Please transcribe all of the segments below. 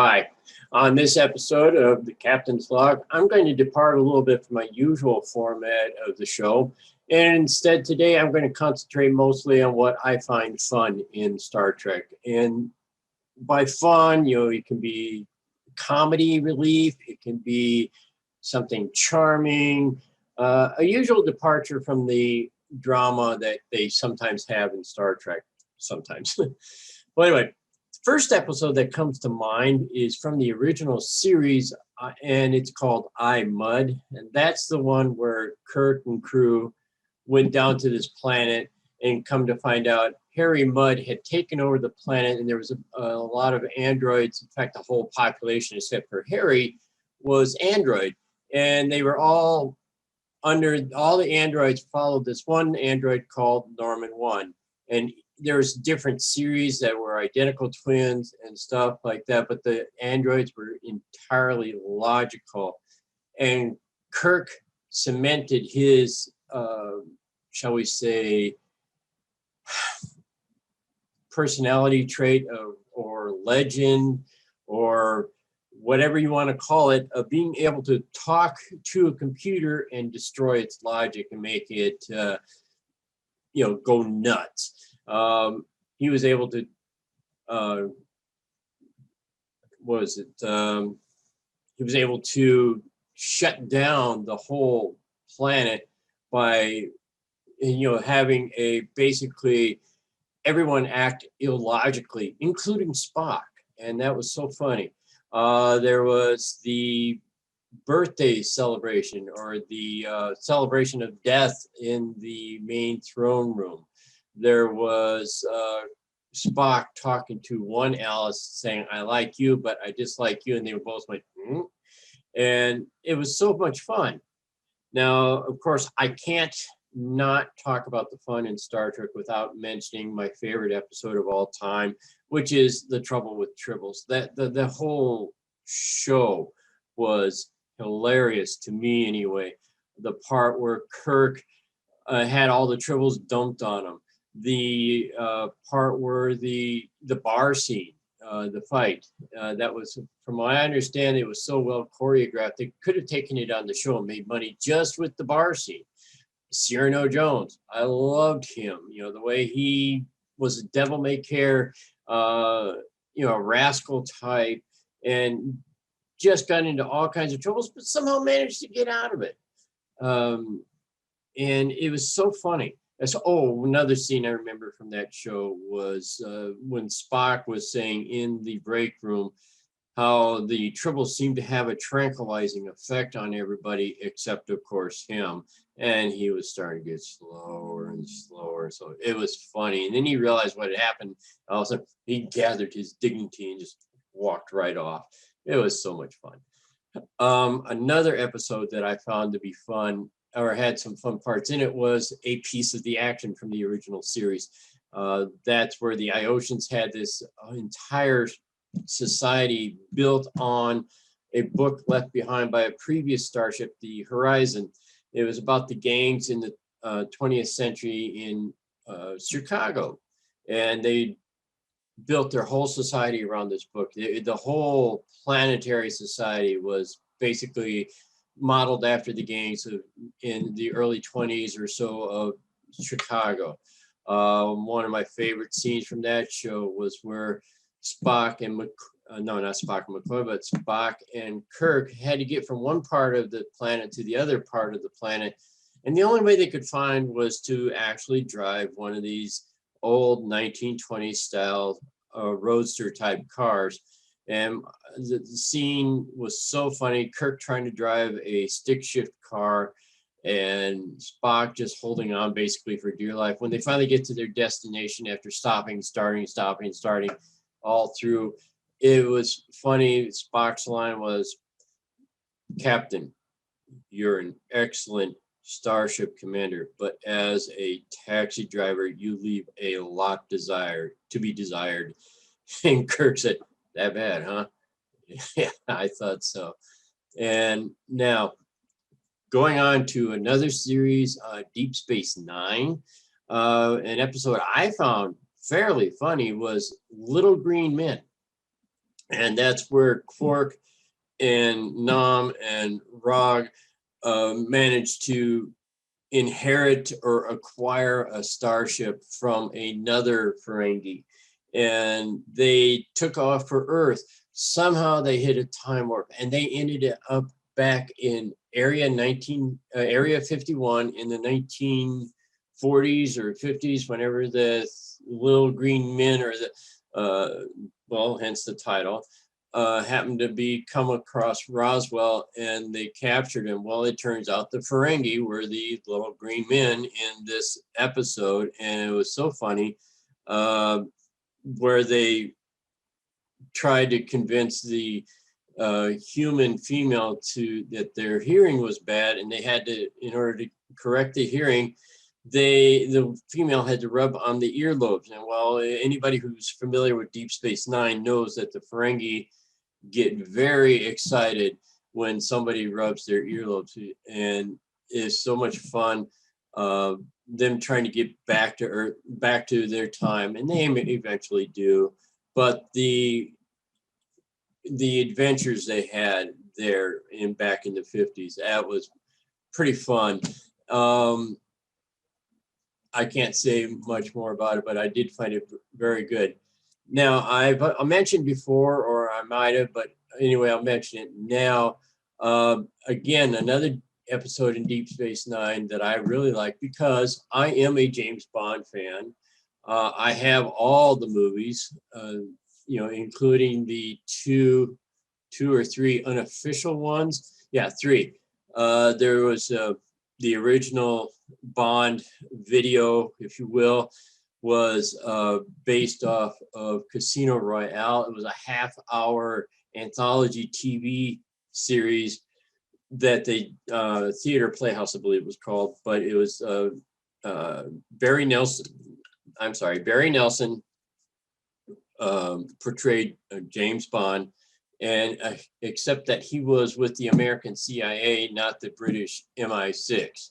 Hi. On this episode of the Captain's Log, I'm going to depart a little bit from my usual format of the show. And instead, today, I'm going to concentrate mostly on what I find fun in Star Trek. And by fun, it can be comedy relief, it can be something charming, a usual departure from the drama that they sometimes have in Star Trek, sometimes. Well, anyway, the first episode that comes to mind is from the original series, and it's called I, Mud. And that's the one where Kirk and crew went down to this planet and come to find out Harry Mudd had taken over the planet, and there was a lot of androids. In fact, the whole population, except for Harry, was android. And they were all the androids followed this one android called Norman 1. And there's different series that were identical twins and stuff like that, but the androids were entirely logical. And Kirk cemented his, shall we say, personality trait or legend or whatever you want to call it, of being able to talk to a computer and destroy its logic and make it go nuts. He was able to he was able to shut down the whole planet by having a basically everyone act illogically, including Spock. And that was so funny. There was the birthday celebration or the celebration of death in the main throne room. There was Spock talking to one Alice saying, I like you, but I dislike you. And they were both like, hmm? And it was so much fun. Now, of course, I can't not talk about the fun in Star Trek without mentioning my favorite episode of all time, which is The Trouble with Tribbles. The whole show was hilarious to me anyway. The part where Kirk had all the Tribbles dumped on him. The part where the bar scene, the fight, that was, from what I understand, it was so well choreographed. They could have taken it on the show and made money just with the bar scene. Cyrano Jones, I loved him. The way he was a devil may care, a rascal type, and just got into all kinds of troubles, but somehow managed to get out of it. And it was so funny. Another scene I remember from that show was when Spock was saying in the break room how the Tribbles seemed to have a tranquilizing effect on everybody except, of course, him. And he was starting to get slower and slower. So it was funny. And then he realized what had happened. All of a sudden, he gathered his dignity and just walked right off. It was so much fun. Another episode that I found to be fun or had some fun parts in it was A Piece of the Action from the original series. That's where the Iosians had this entire society built on a book left behind by a previous starship, the Horizon. It was about the gangs in the 20th century in Chicago. And they built their whole society around this book. The whole planetary society was basically modeled after the gangs in the early 20s or so of Chicago. One of my favorite scenes from that show was where Spock and not Spock and McCoy, but Spock and Kirk had to get from one part of the planet to the other part of the planet. And the only way they could find was to actually drive one of these old 1920s style roadster type cars. And the scene was so funny. Kirk trying to drive a stick shift car and Spock just holding on basically for dear life. When they finally get to their destination after stopping, starting all through, it was funny. Spock's line was, Captain, you're an excellent starship commander, but as a taxi driver, you leave a lot to be desired. And Kirk said, that bad, huh? Yeah, I thought so. And now, going on to another series, Deep Space Nine, an episode I found fairly funny was Little Green Men. And that's where Quark and Nam and Rog managed to inherit or acquire a starship from another Ferengi. And they took off for Earth. Somehow they hit a time warp and they ended up back in Area 51 in the 1940s or 50s, whenever the little green men or well, hence the title, happened to come across Roswell and they captured him. Well, it turns out the Ferengi were the little green men in this episode. And it was so funny where they tried to convince the human female that their hearing was bad, and they had to, in order to correct the hearing, the female had to rub on the earlobes. And while anybody who's familiar with Deep Space Nine knows that the Ferengi get very excited when somebody rubs their earlobes, and it's so much fun. Them trying to get back to Earth, back to their time, and they eventually do. But the adventures they had there back in the 50s, that was pretty fun. I can't say much more about it, but I did find it very good. Now, I mentioned before, or I might have, but anyway, I'll mention it now. Again, another episode in Deep Space Nine that I really like because I am a James Bond fan. I have all the movies, including the two or three unofficial ones. Yeah, three. There was the original Bond video, if you will, was based off of Casino Royale. It was a half-hour anthology TV series that they Theater Playhouse, I believe it was called, but it was Barry Nelson portrayed James Bond, and except that he was with the American CIA, not the British MI6.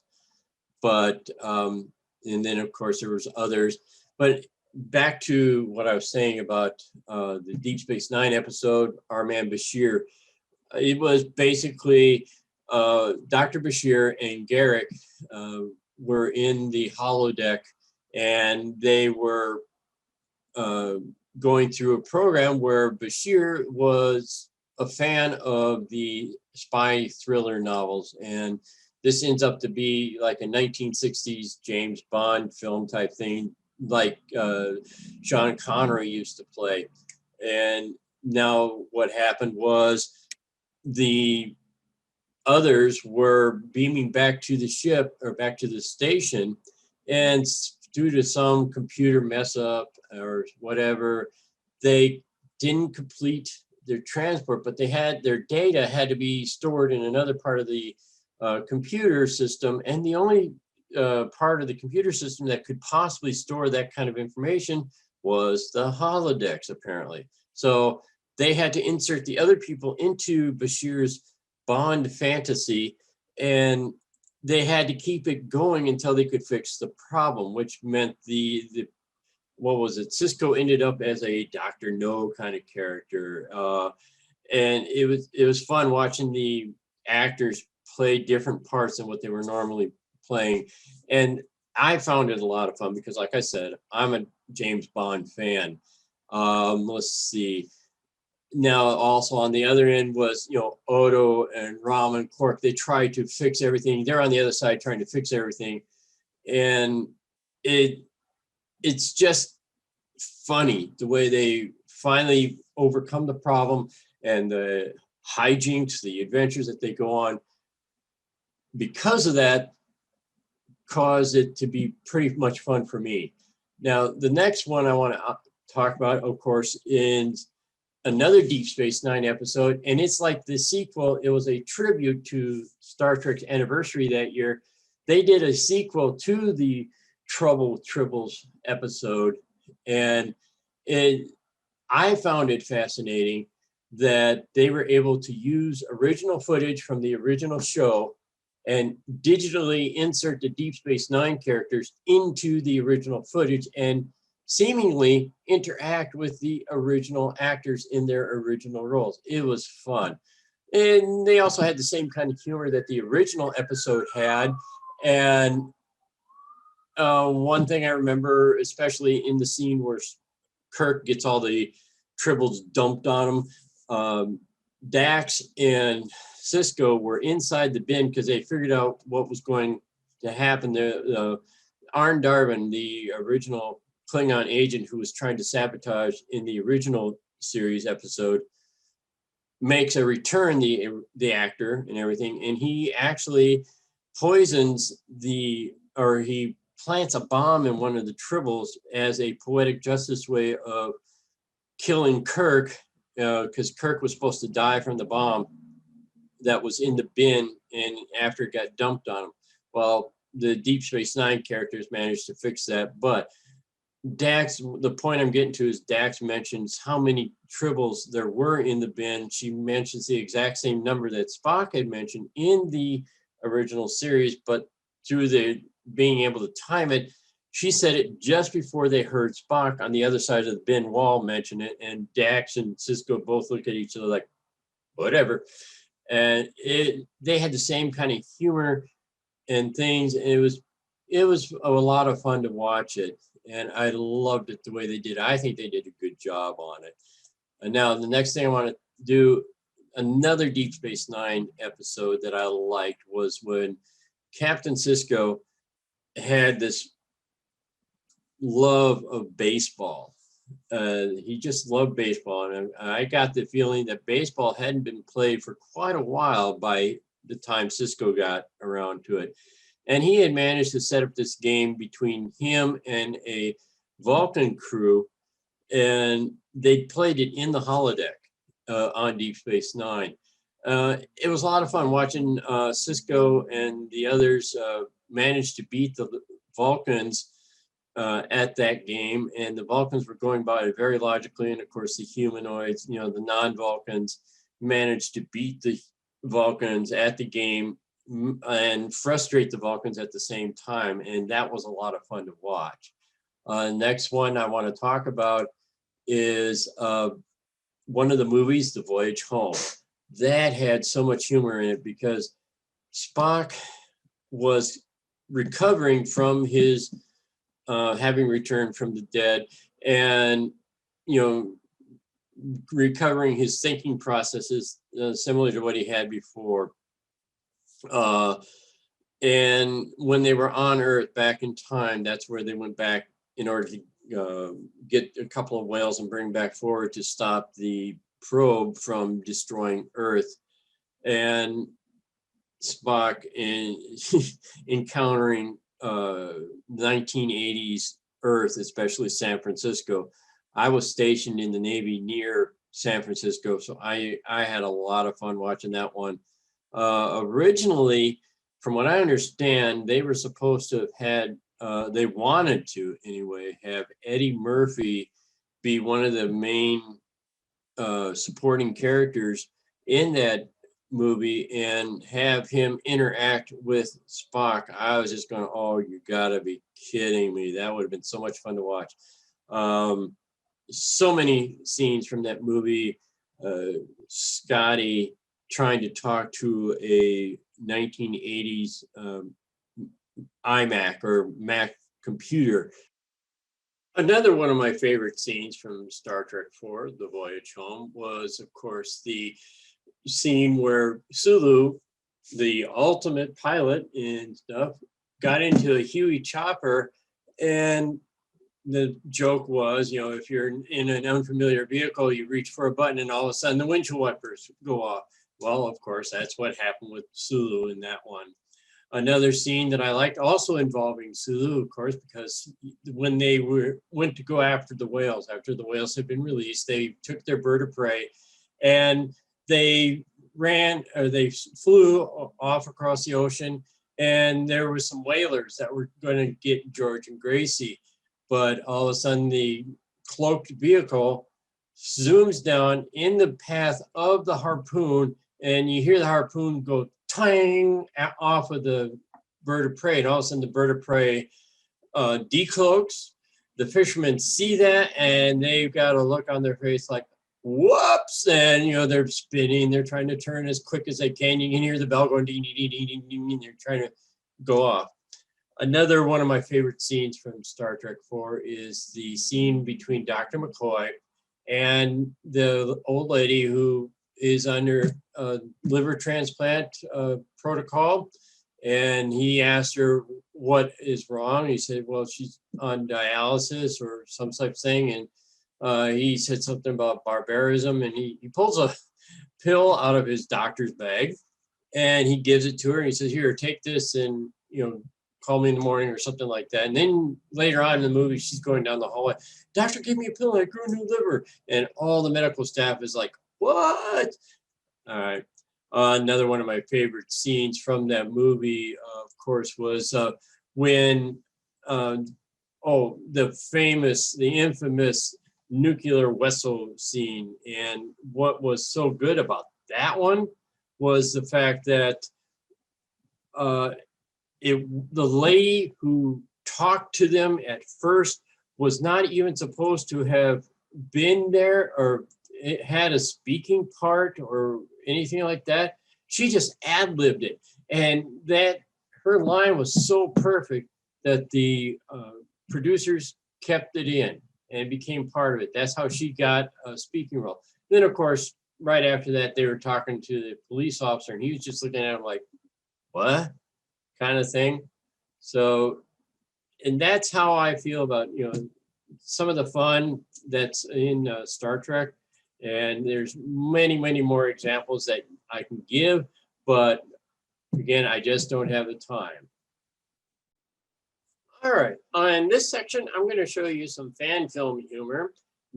But and then of course there was others. But back to what I was saying about the Deep Space Nine episode, Our Man Bashir. It was basically Dr. Bashir and Garrick were in the holodeck, and they were going through a program where Bashir was a fan of the spy thriller novels. And this ends up to be like a 1960s James Bond film type thing, like Sean Connery used to play. And now what happened was the others were beaming back to the ship or back to the station, and due to some computer mess up or whatever, they didn't complete their transport, but their data had to be stored in another part of the computer system. And the only part of the computer system that could possibly store that kind of information was the holodecks, apparently. So they had to insert the other people into Bashir's Bond fantasy, and they had to keep it going until they could fix the problem, which meant what was it? Cisco ended up as a Dr. No kind of character. And it was fun watching the actors play different parts than what they were normally playing. And I found it a lot of fun because, like I said, I'm a James Bond fan. Let's see. Now, also on the other end was, Odo and Rom and Quark. They tried to fix everything. They're on the other side trying to fix everything. And it's just funny the way they finally overcome the problem and the hijinks, the adventures that they go on. Because of that, caused it to be pretty much fun for me. Now, the next one I want to talk about, of course, is another Deep Space Nine episode, and it's like the sequel. It was a tribute to Star Trek's anniversary that year. They did a sequel to the Trouble with Tribbles episode, and I found it fascinating that they were able to use original footage from the original show and digitally insert the Deep Space Nine characters into the original footage and seemingly interact with the original actors in their original roles. It was fun. And they also had the same kind of humor that the original episode had. And one thing I remember, especially in the scene where Kirk gets all the tribbles dumped on him, Dax and Cisco were inside the bin because they figured out what was going to happen. Arn Darvin, the original Klingon agent who was trying to sabotage in the original series episode, makes a return, the actor and everything, and he actually poisons he plants a bomb in one of the tribbles as a poetic justice way of killing Kirk, because Kirk was supposed to die from the bomb that was in the bin and after it got dumped on him. Well, the Deep Space Nine characters managed to fix that, but Dax, the point I'm getting to is Dax mentions how many tribbles there were in the bin. She mentions the exact same number that Spock had mentioned in the original series, but through the being able to time it, she said it just before they heard Spock on the other side of the bin wall mention it, and Dax and Cisco both looked at each other like, whatever. And they had the same kind of humor and things. And it was a lot of fun to watch it. And I loved it the way they did. I think they did a good job on it. And now the next thing I want to do, another Deep Space Nine episode that I liked was when Captain Cisco had this love of baseball. He just loved baseball. And I got the feeling that baseball hadn't been played for quite a while by the time Cisco got around to it. And he had managed to set up this game between him and a Vulcan crew, and they played it in the holodeck on Deep Space Nine. It was a lot of fun watching Cisco and the others manage to beat the Vulcans at that game, and the Vulcans were going by it very logically, and of course the humanoids, the non-Vulcans, managed to beat the Vulcans at the game and frustrate the Vulcans at the same time, and that was a lot of fun to watch. Next one I want to talk about is one of the movies, The Voyage Home. That had so much humor in it because Spock was recovering from his having returned from the dead, and recovering his thinking processes similar to what he had before. And when they were on Earth back in time, that's where they went back in order to get a couple of whales and bring back forward to stop the probe from destroying Earth. And Spock encountering 1980s Earth, especially San Francisco. I was stationed in the Navy near San Francisco, so I had a lot of fun watching that one. Originally, from what I understand, they were supposed to have had, they wanted to anyway, have Eddie Murphy be one of the main supporting characters in that movie and have him interact with Spock. I was just going, oh, you gotta be kidding me. That would have been so much fun to watch. So many scenes from that movie. Scotty trying to talk to a 1980s iMac or Mac computer. Another one of my favorite scenes from Star Trek IV, The Voyage Home, was, of course, the scene where Sulu, the ultimate pilot and stuff, got into a Huey chopper, and the joke was, if you're in an unfamiliar vehicle, you reach for a button and all of a sudden the windshield wipers go off. Well, of course, that's what happened with Sulu in that one. Another scene that I liked, also involving Sulu, of course, because when they went to go after the whales had been released, they took their bird of prey and they flew off across the ocean, and there were some whalers that were going to get George and Gracie. But all of a sudden, the cloaked vehicle zooms down in the path of the harpoon, and you hear the harpoon go tang off of the bird of prey, and all of a sudden the bird of prey decloaks. the fishermen see that and they've got a look on their face like, whoops, and they're spinning, they're trying to turn as quick as they can. You can hear the bell going ding, ding, ding, ding, ding, ding, and they're trying to go off. Another one of my favorite scenes from Star Trek 4 is the scene between Dr. McCoy and the old lady who is under liver transplant protocol. And he asked her what is wrong. He said, well, she's on dialysis or some type of thing. And he said something about barbarism. And he pulls a pill out of his doctor's bag and he gives it to her. And he says, here, take this and, call me in the morning or something like that. And then later on in the movie, she's going down the hallway. Doctor gave me a pill. I grew a new liver. And all the medical staff is like, what? All right. Another one of my favorite scenes from that movie, of course, was when, the infamous nuclear vessel scene. And what was so good about that one was the fact that the lady who talked to them at first was not even supposed to have been there or it had a speaking part or anything like that. She just ad-libbed it. And that her line was so perfect that the producers kept it in and became part of it. That's how she got a speaking role. Then, of course, right after that, they were talking to the police officer and he was just looking at him like, what? Kind of thing. So, and that's how I feel about, some of the fun that's in Star Trek. And there's many, many more examples that I can give, but again, I just don't have the time. All right, on this section, I'm going to show you some fan film humor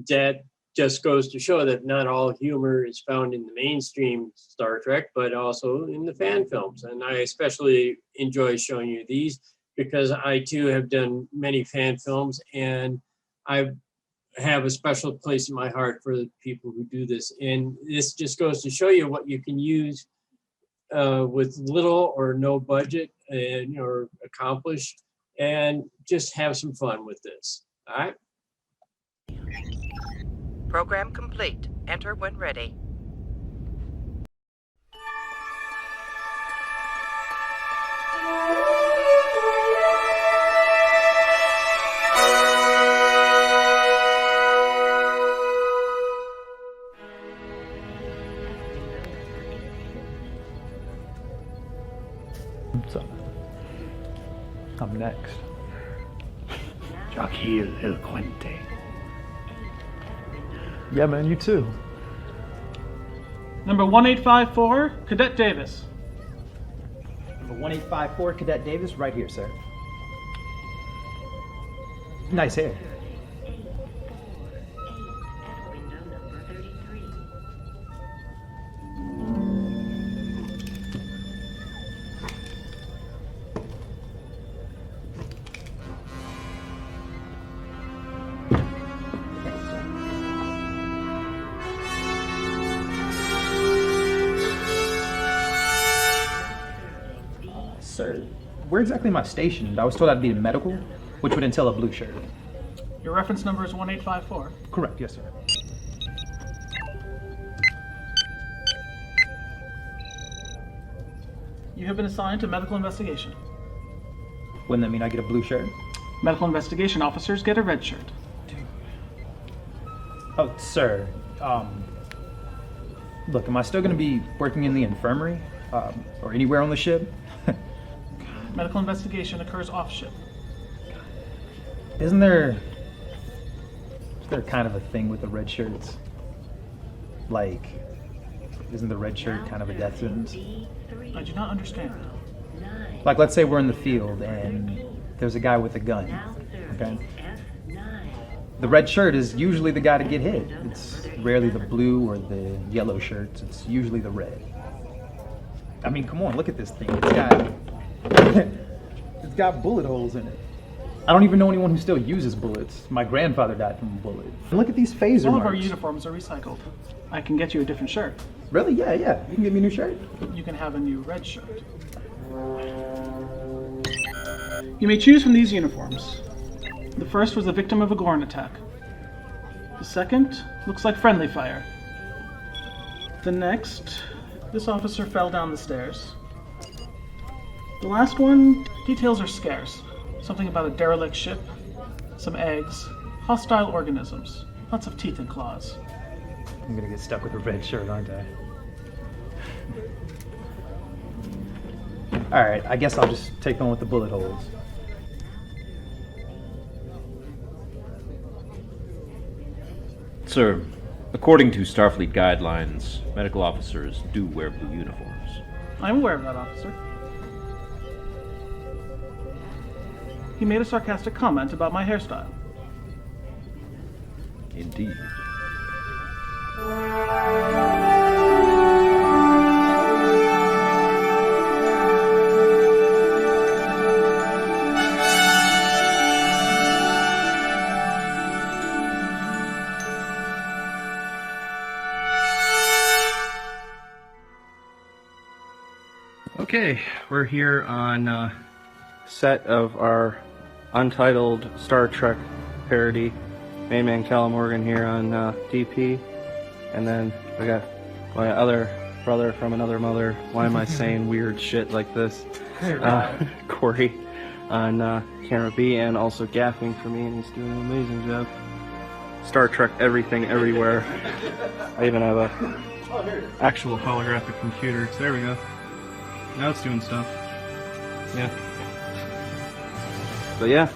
that just goes to show that not all humor is found in the mainstream Star Trek, but also in the fan films. And I especially enjoy showing you these because I too have done many fan films and I have a special place in my heart for the people who do this. And this just goes to show you what you can use with little or no budget and or accomplish and just have some fun with this. All right. Program complete. Enter when ready. So, I'm next. Joaquin El Cuente. Yeah, man, you too. Number 1854, Cadet Davis. Number 1854, Cadet Davis, right here, sir. Nice hair. Window number 33. Sir, where exactly am I stationed? I was told I'd be in medical, which would entail a blue shirt. Your reference number is 1854. Correct, yes, sir. You have been assigned to medical investigation. Wouldn't that mean I get a blue shirt? Medical investigation officers get a red shirt. Oh, sir, look, am I still gonna be working in the infirmary, or anywhere on the ship? Medical investigation occurs off ship. Is there kind of a thing with the red shirts? Like, isn't the red shirt kind of a death sentence? I do not understand. Like, let's say we're in the field and there's a guy with a gun, okay? The red shirt is usually the guy to get hit. It's rarely the blue or the yellow shirts. It's usually the red. I mean, come on, look at this thing. It's got bullet holes in it. I don't even know anyone who still uses bullets. My grandfather died from a bullet. And look at these phaser All of our marks. uniforms are recycled. I can get you a different shirt. Really? Yeah. You can give me a new shirt. You can have a new red shirt. You may choose from these uniforms. The first was a victim of a Gorn attack. The second looks like friendly fire. The next, this officer fell down the stairs. The last one, details are scarce. Something about a derelict ship, some eggs, hostile organisms, lots of teeth and claws. I'm gonna get stuck with a red shirt, aren't I? Alright, I guess I'll just take the one with the bullet holes. Sir, according to Starfleet guidelines, medical officers do wear blue uniforms. I'm aware of that, officer. He made a sarcastic comment about my hairstyle. Indeed. Okay, we're here on set of our untitled Star Trek parody. Main man Callum Morgan here on DP, and then I got my other brother from another mother. Why am I saying weird shit like this? Corey on camera B, and also gaffing for me, and he's doing an amazing job. Star Trek everything everywhere. I even have a actual holographic computer. So there we go. Now it's doing stuff. Yeah. But yeah.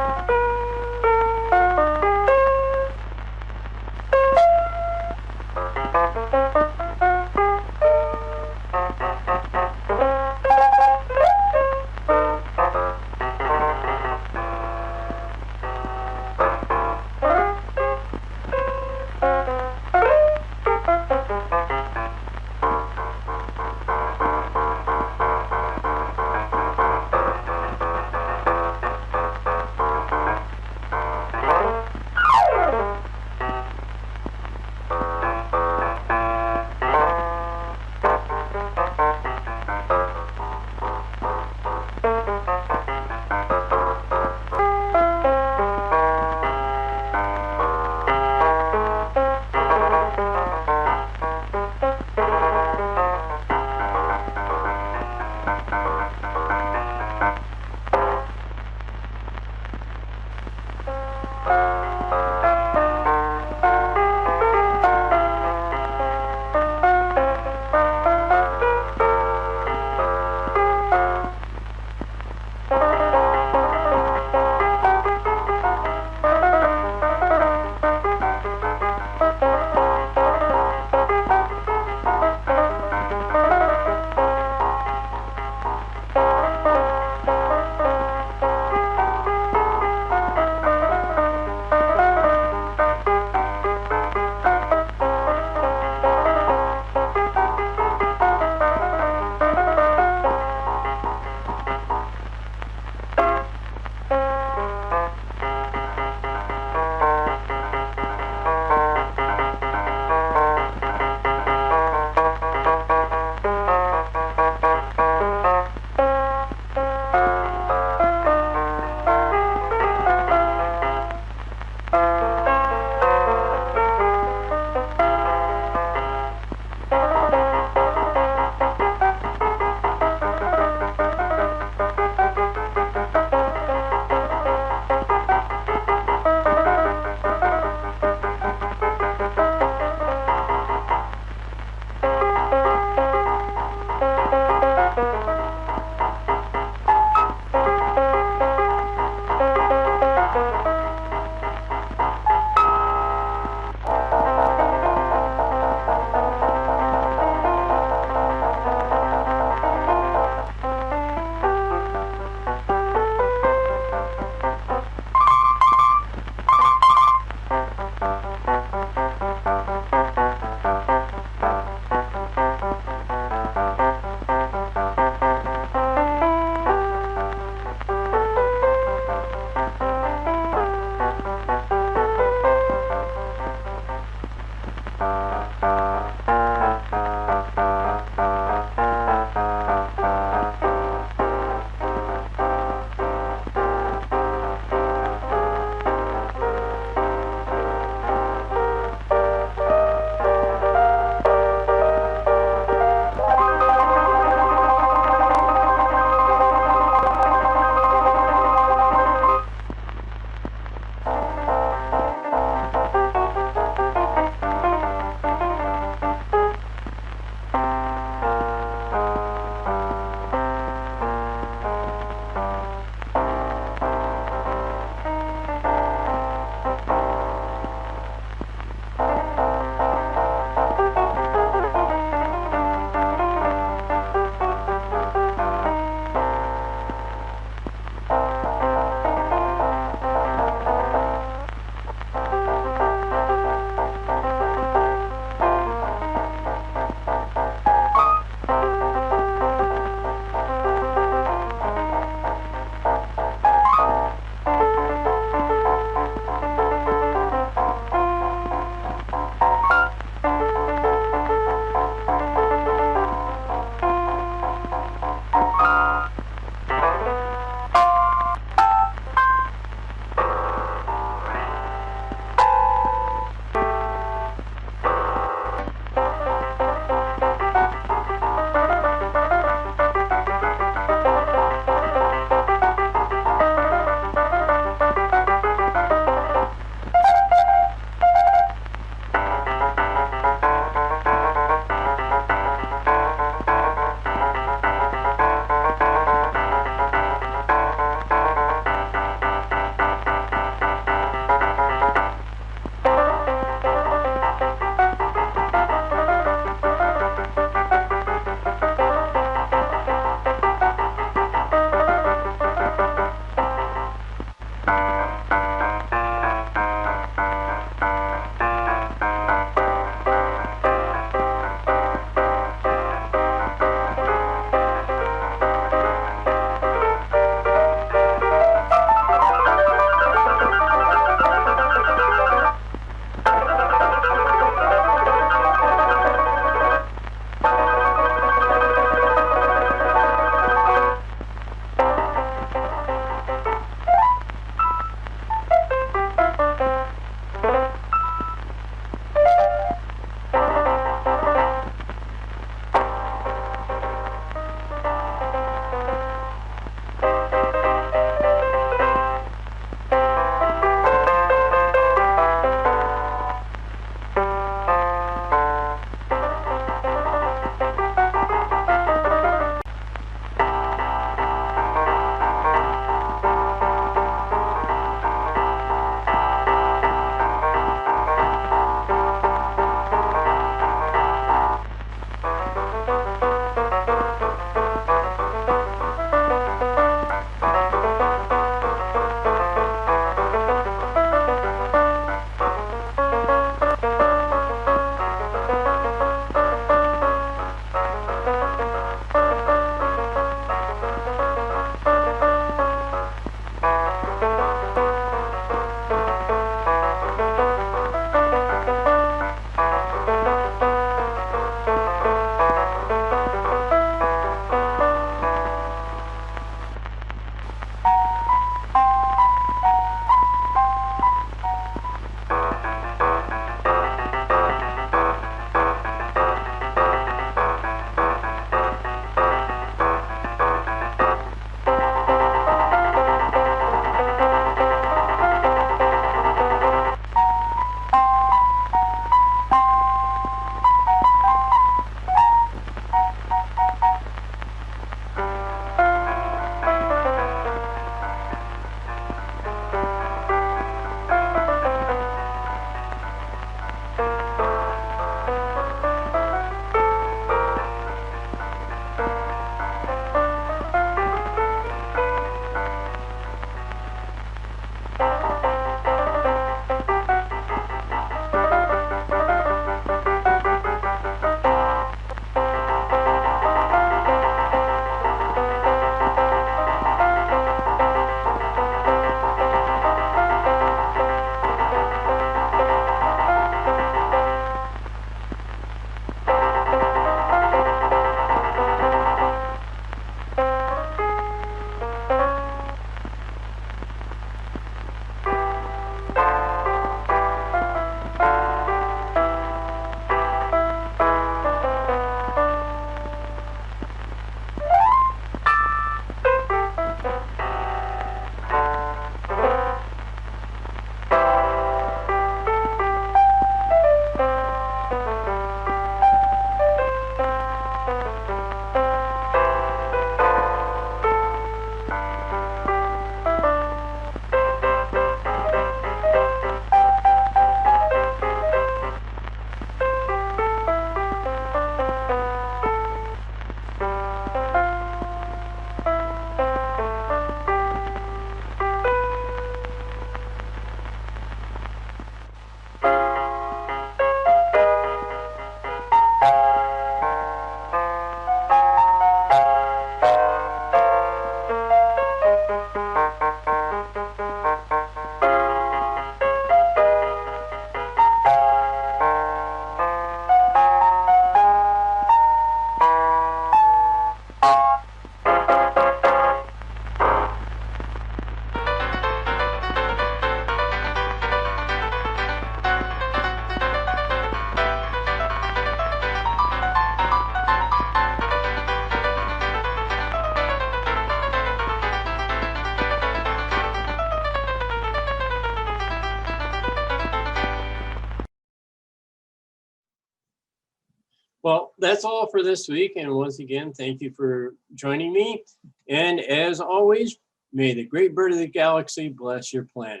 Well, that's all for this week. And once again, thank you for joining me. And as always, may the great bird of the galaxy bless your planet.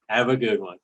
Have a good one.